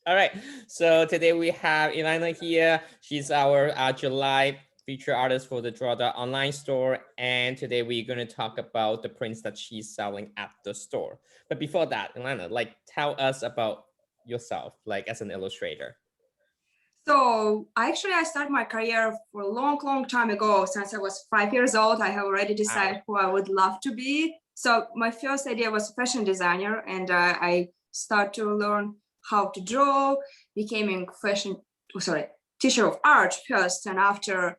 All right. So today we have Elena here. She's our July feature artist for the Draw online store. And today we're going to talk about the prints that she's selling at the store. But before that, Elena, like tell us about yourself, like as an illustrator. So I started my career for a long time ago. Since I was 5 years old, I have already decided who I would love to be. So my first idea was a fashion designer, and I started to learn how to draw, becoming teacher of art first, and after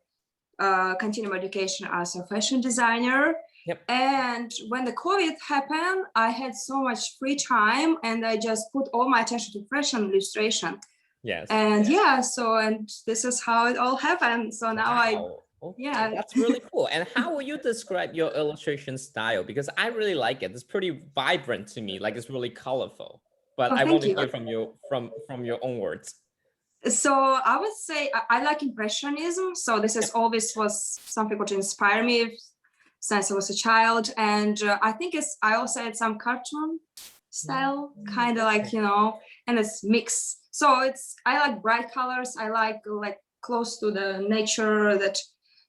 continue my education as a fashion designer. Yep. And when the COVID happened, I had so much free time, and I just put all my attention to fashion illustration. Yes. And and this is how it all happened. So now Okay, that's really cool. And how will you describe your illustration style? Because I really like it. It's pretty vibrant to me. Like it's really colorful. But I want to hear from you from your own words. So I would say I like impressionism. So this is always was something which inspired me since I was a child. And I think I also had some cartoon style, kind of like, and it's mixed. So I like bright colors. I like close to the nature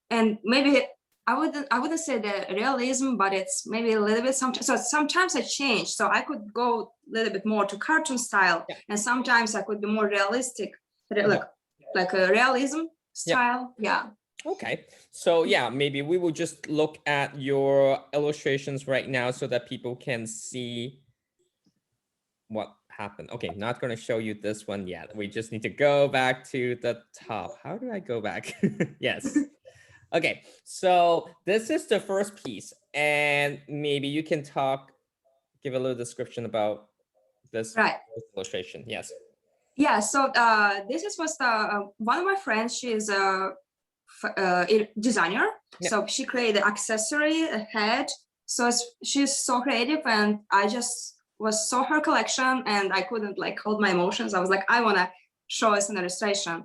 and maybe I wouldn't say the realism, but it's maybe a little bit sometimes. So sometimes I change. So I could go a little bit more to cartoon style, and sometimes I could be more realistic, like a realism style. Yeah. Okay. So yeah, maybe we will just look at your illustrations right now so that people can see what happened. Okay, not going to show you this one yet. We just need to go back to the top. How do I go back? Yes. Okay, so this is the first piece, and maybe you can give a little description about this illustration. Yes. Yeah, so this was one of my friends. She's a designer. So she created an accessory, a head. So she's so creative, and I just saw her collection, and I couldn't hold my emotions. I was like, I want to show us an illustration.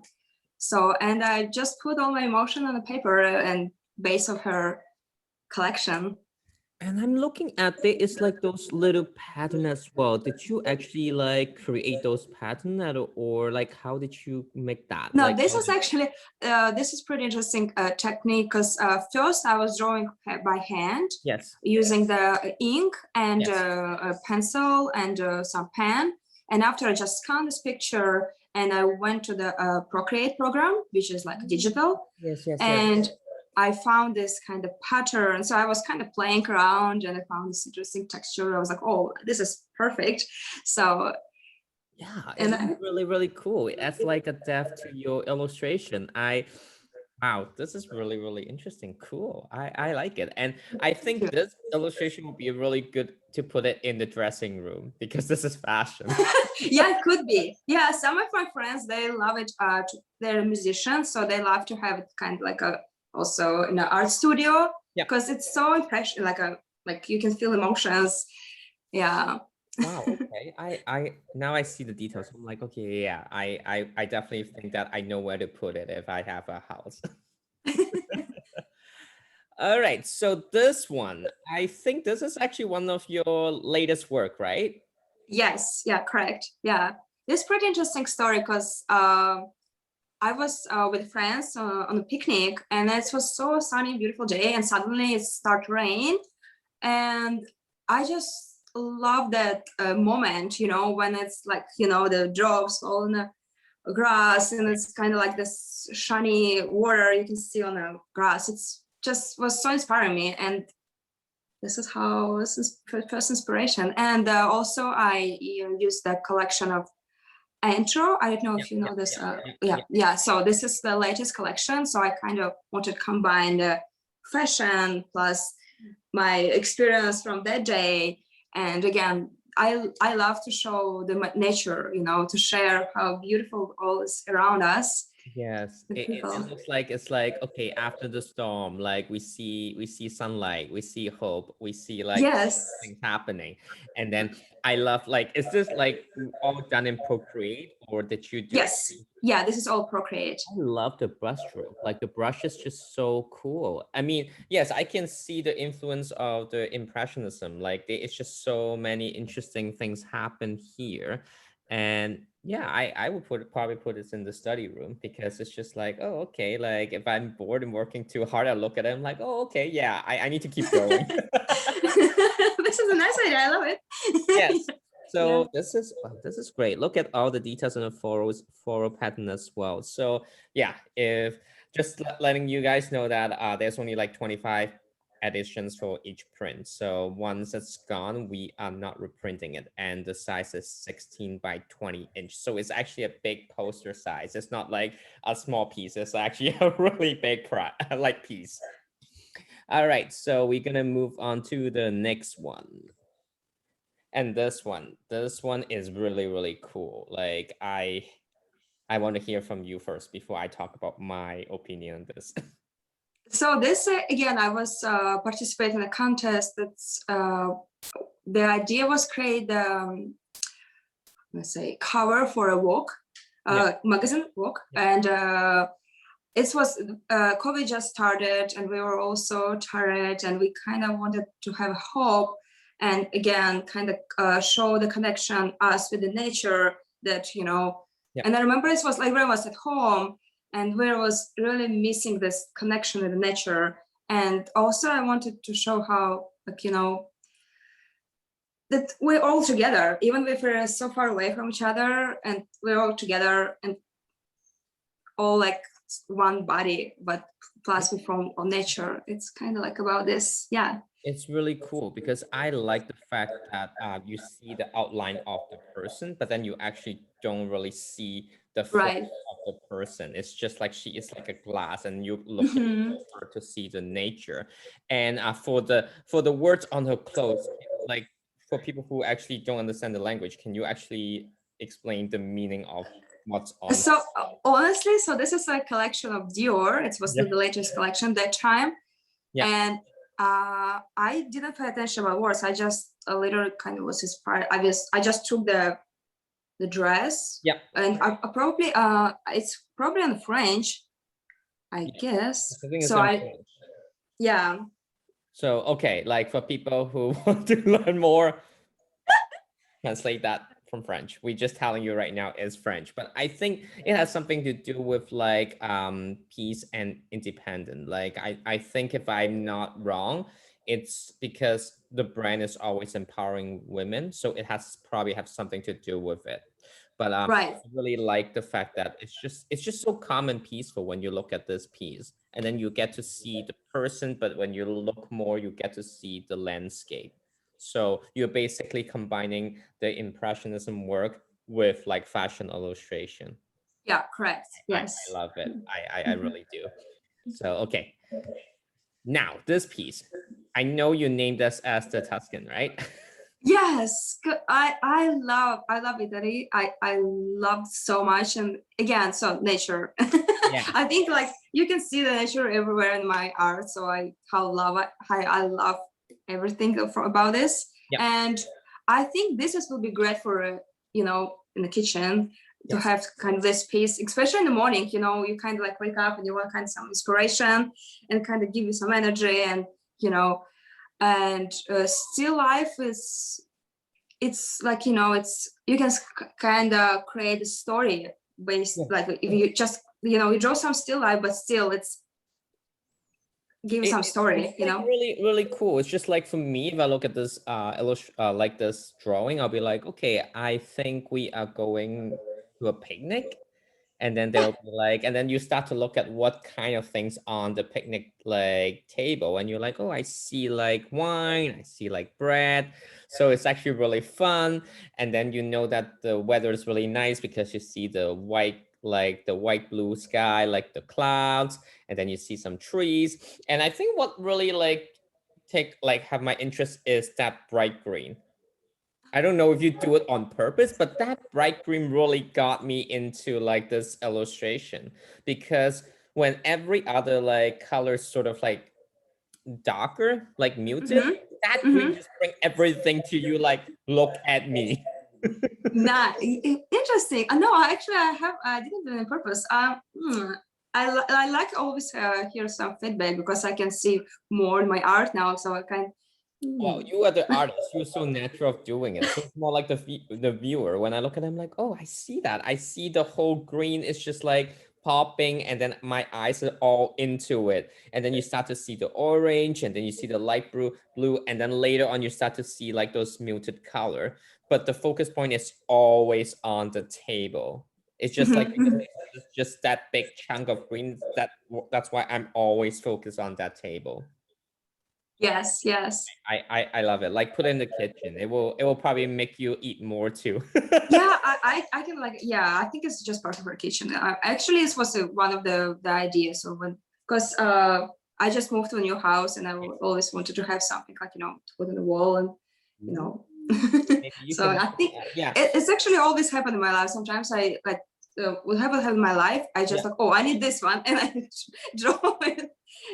So, and I just put all my emotion on the paper and base of her collection. And I'm looking at it's like those little pattern as well. Did you actually create those pattern or how did you make that? No, this was actually, this is pretty interesting technique because first I was drawing by hand. Yes. Using the ink and a pencil and some pen. And after I just scanned this picture and I went to the Procreate program, which is like digital. Yes. And I found this kind of pattern. So I was kind of playing around and I found this interesting texture. I was like, oh, this is perfect. So yeah, it's really cool. It adds like a depth to your illustration. Wow, this is really interesting. Cool. I like it. And I think this illustration would be really good to put it in the dressing room because this is fashion. Yeah, it could be. Yeah, some of my friends, they love it. They're musicians, so they love to have it kind of also in an art studio because it's so impression, like you can feel emotions. Yeah. Wow. Okay. I now I see the details. I'm like, okay, yeah. I definitely think that I know where to put it if I have a house. All right. So this one, I think this is actually one of your latest work, right? Yes. Yeah. Correct. Yeah. It's pretty interesting story because I was with friends on a picnic, and it was so sunny, beautiful day, and suddenly it started rain, and I just love that moment, when it's like, the drops fall in the grass, and it's kind of like this shiny water you can see on the grass. It's just was so inspiring me, and this is first inspiration. And also I used the collection of intro. I don't know if you know this. So this is the latest collection. So I kind of wanted to combine the fashion plus my experience from that day. And again, I love to show the nature, to share how beautiful all is around us. Yes, it looks like it's like, okay, after the storm, like we see sunlight, we see hope, we see things happening. And then I love is this all done in Procreate, or did you do? Yes. Yeah, this is all Procreate. I love the brush stroke. The brush is just so cool. I mean, yes, I can see the influence of the Impressionism. It's just so many interesting things happen here. And yeah, I would probably put this in the study room, because it's just like, oh, okay, like if I'm bored and working too hard, I look at it, I'm like, oh, okay, yeah, I need to keep going. This is a nice idea. I love it. Yes. Yeah. So this is great. Look at all the details in the floral pattern as well. So yeah, if just letting you guys know that there's only like 25 editions for each print. So once it's gone, we are not reprinting it, and the size is 16 by 20 inch. So it's actually a big poster size. It's not like a small piece. It's actually a really big like piece. All right, so we're gonna move on to the next one. And this one is really, really cool. Like I want to hear from you first before I talk about my opinion on this. So this again, I was participating in a contest. That's the idea was create let's say cover for a walk, magazine walk, and it was COVID just started, and we were also tired, and we kind of wanted to have hope, and again, kind of show the connection us with the nature that, you know. Yeah. And I remember it was like everyone was at home, and we was really missing this connection with the nature. And also I wanted to show how, like, you know, that we're all together, even if we're so far away from each other, and we're all together and all like one body, but plus we from nature. It's kind of like about this. Yeah. It's really cool because I like the fact that you see the outline of the person, but then you actually don't really see the front Right. of the person. It's just like she is like a glass, and you look at her to see the nature. And for the words on her clothes, like for people who actually don't understand the language, can you actually explain the meaning of what's on? So honestly, so this is a collection of Dior. It was Yeah. the latest collection that time. Yeah. And I didn't pay attention about words. I just a little kind of was inspired. I just took the dress. Yeah. And I probably it's probably in French, I guess. I think it's So in I French. yeah. So, okay, like for people who want to learn more, translate that from French. We just telling you right now is French, but I think it has something to do with like peace and independent. Like I think if I'm not wrong, it's because the brand is always empowering women, so it has probably have something to do with it. But Right. I really like the fact that it's just so calm and peaceful when you look at this piece, and then you get to see the person, but when you look more, you get to see the landscape. So you're basically combining the impressionism work with like fashion illustration. Yeah, correct. I Yes. love it. I really do. So okay, now this piece, I know you named this as the Tuscan, right? Yes, I love Italy. I love so much, and again, so nature. Yeah. I think like you can see the nature everywhere in my art. So I love everything about this, Yeah. and I think this will be great for you know, in the kitchen to Yes. have kind of this piece, especially in the morning. You know, you kind of like wake up and you want kind of some inspiration and kind of give you some energy, and you know. And still life is, it's like, you know, it's, you can kind of create a story based, like if you just, you know, you draw some still life, but still it's give some story, it's you like know. really, really cool. It's just like for me, if I look at this like this drawing, I'll be like, okay, I think we are going to a picnic. And then they'll be like, and then you start to look at what kind of things on the picnic like table, and you're like, oh, I see like wine, I see like bread. So it's actually really fun. And then you know that the weather is really nice because you see the white, like the white blue sky, like the clouds, and then you see some trees. And I think what really like have my interest is that bright green. I don't know if you do it on purpose, but that bright green really got me into like this illustration, because when every other like color sort of like darker, like muted, that green just bring everything to you, like, look at me. Nah, interesting. No, actually, I didn't do it on purpose. I like always hear some feedback because I can see more in my art now, so I can Well, you are the artist. You're so natural of doing it. So it's more like the viewer. When I look at them, like, oh, I see that. I see the whole green is just like popping, and then my eyes are all into it. And then you start to see the orange, and then you see the light blue, and then later on you start to see like those muted color. But the focus point is always on the table. It's just like because it's just that big chunk of green. That's why I'm always focused on that table. Yes, yes. I love it. Like put it in the kitchen. It will probably make you eat more too. Yeah, I can like, yeah, I think it's just part of our kitchen. Actually, this was one of the ideas. So because I just moved to a new house and I always wanted to have something like, to put on the wall and, Maybe you so can, I think yeah. it's actually always happened in my life. Sometimes I like, whatever I have in my life, I just like, oh, I need this one, and I draw it,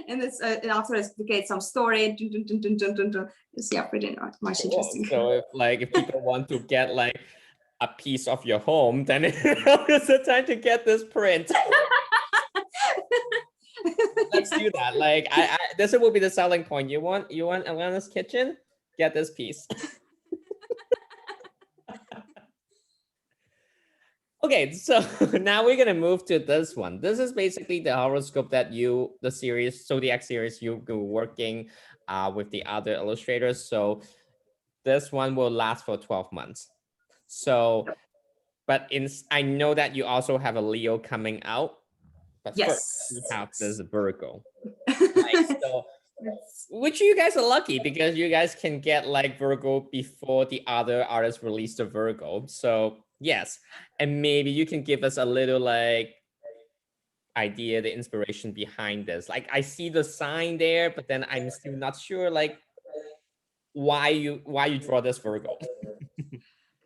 and it's and after I create some story. It's pretty much interesting. So if people want to get like a piece of your home, then it's the time to get this print. Let's do that. Like this will be the selling point. You want Elena's kitchen? Get this piece. Okay, so now we're gonna move to this one. This is basically the horoscope that the series, Zodiac series, you go working with the other illustrators. So this one will last for 12 months. So, but I know that you also have a Leo coming out. But first, we have this Virgo. So, which you guys are lucky because you guys can get like Virgo before the other artists release the Virgo. So yes, and maybe you can give us a little like idea, the inspiration behind this. Like I see the sign there, but then I'm still not sure like why you draw this Virgo.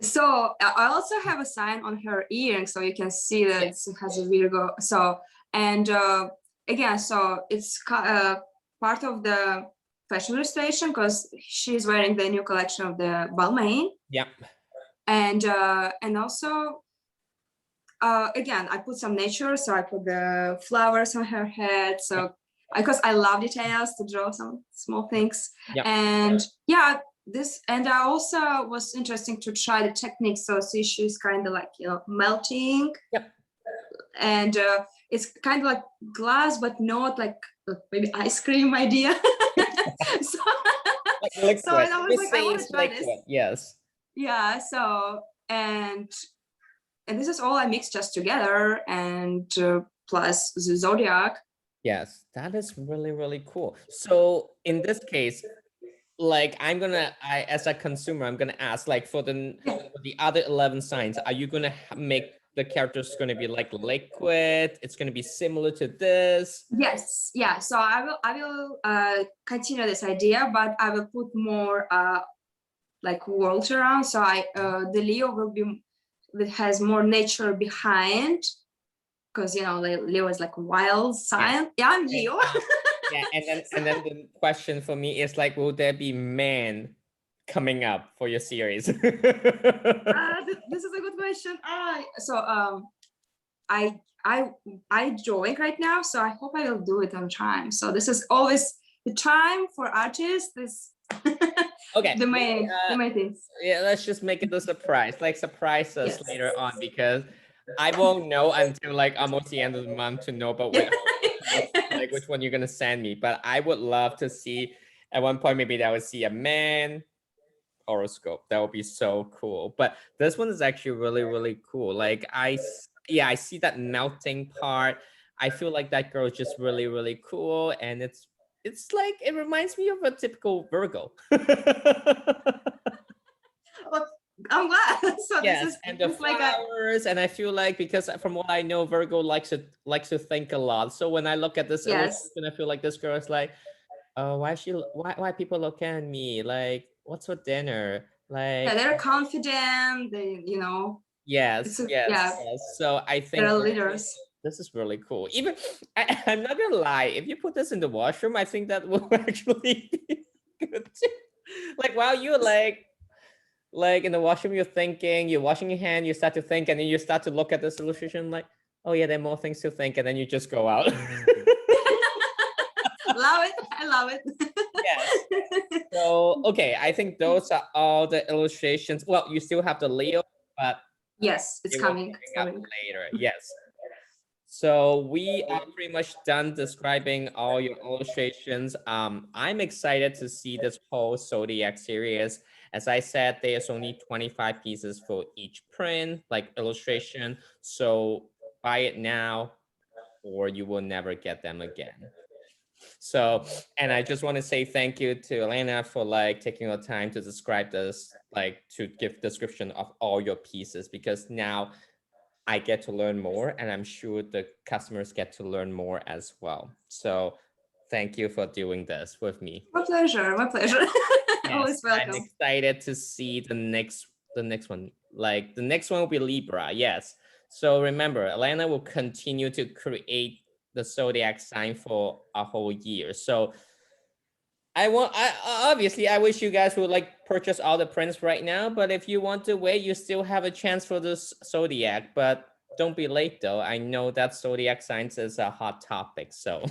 So I also have a sign on her earring, so you can see that it has a Virgo. So and again, so it's part of the fashion illustration because she's wearing the new collection of the Balmain. Yeah. And also again, I put some nature, so I put the flowers on her head. So because I love details to draw some small things. Yeah. And and I also was interesting to try the technique. So see, she's kind of like melting. Yep. And it's kind of like glass, but not like maybe ice cream idea. So, like liquid. So I was like, I want to try liquid. this. Yes. Yeah. So and this is all I mixed just together, and plus the zodiac. Yes, that is really, really cool. So in this case, like as a consumer, I'm gonna ask like for the other 11 signs, are you gonna make the characters gonna be like liquid? It's gonna be similar to this? Yes, yeah. So I will continue this idea, but I will put more like worlds around. So the Leo will be has more nature behind, because Leo is like a wild sign. Yeah, I'm Leo. Yeah, and then the question for me is like, will there be man coming up for your series? This is a good question. I drawing right now, so I hope I will do it on time. So this is always the time for artists. This okay. the main things. Yeah, let's just make it a surprise. Like surprise us later on, because I won't know until like almost the end of the month to know about which one you're gonna send me. But I would love to see at one point, maybe I would see a man horoscope. That would be so cool. But this one is actually really, really cool. Like I see that melting part. I feel like that girl is just really, really cool, and it's like it reminds me of a typical Virgo. Well, I'm glad. So yes, this is and the flowers, and I feel like because from what I know, Virgo likes to think a lot. So when I look at this illustration, I feel like this girl is like, oh, why people look at me? Like, what's for dinner? Like, yeah, they're confident. They, Yes. So I think they're leaders. This is really cool. Even I'm not gonna lie, if you put this in the washroom, I think that will actually be good too. Like while you're like in the washroom, you're thinking, you're washing your hand, you start to think, and then you start to look at the illustration like, oh yeah, there are more things to think, and then you just go out. Love it. I love it. Yes. So, okay, I think those are all the illustrations. Well, you still have the Leo, but Yes, it's it will coming. It's coming up coming. later. Yes. So we are pretty much done describing all your illustrations. I'm excited to see this whole zodiac series. As I said, there's only 25 pieces for each print, like illustration. So buy it now, or you will never get them again. So, and I just want to say thank you to Elena for like taking the time to describe this, like to give description of all your pieces, because now I get to learn more, and I'm sure the customers get to learn more as well. So thank you for doing this with me. My pleasure. My pleasure. Yes, Always I'm welcome. excited to see the next one. Like the next one will be Libra. Yes. So remember, Elena will continue to create the zodiac sign for a whole year. So I obviously I wish you guys would like purchase all the prints right now, but if you want to wait, you still have a chance for this zodiac, but don't be late though. I know that zodiac signs is a hot topic, so.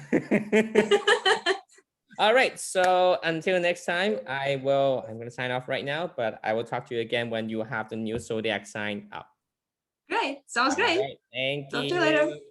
All right, so until next time, I'm going to sign off right now, but I will talk to you again when you have the new zodiac sign up. Great. Sounds All great. right, thank Talk to you later. you.